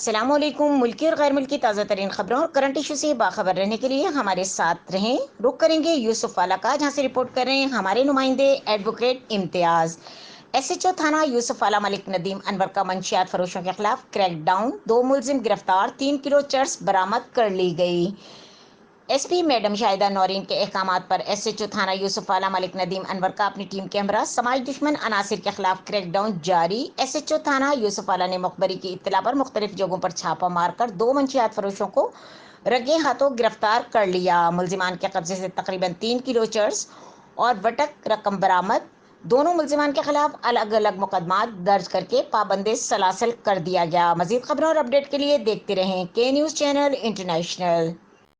अस्सलामुअलैकुम। मुल्की और गैर मुल्की ताज़ा तरीन खबरों और करंट इशू से बाखबर रहने के लिए हमारे साथ रहें। रुक करेंगे यूसुफ वाला का, जहां से रिपोर्ट कर रहे हैं हमारे नुमाइंदे एडवोकेट इम्तियाज। एसएचओ थाना यूसुफ वाला मलिक नदीम अनवर का मंशियात फरोशों के खिलाफ क्रैकडाउन, 2 मुलजिम गिरफ्तार, 3 किलो चर्स बरामद कर ली गई। एसपी मैडम शाहिदा नौरीन के अहकामात पर एसएचओ थाना यूसुफ वाला मलिक नदीम अनवर का अपनी टीम के हमरा समाज दुश्मन अनासिर के खिलाफ क्रैकडाउन जारी। एसएचओ थाना यूसुफ वाला ने मुखबरी की इत्तला पर मुख्तलिफ जगहों पर छापा मारकर 2 मंशियात फरोशों को रंगे हाथों गिरफ्तार कर लिया। मुलजिमान के कब्जे से तकरीबन 3 किलो चर्स और वटक रकम बरामद। दोनों मुलजिमान के खिलाफ अलग अलग मुकदमात दर्ज करके पाबंदी सलासल कर दिया गया। मजीद खबरों और अपडेट के लिए देखते रहें के न्यूज़ चैनल इंटरनेशनल।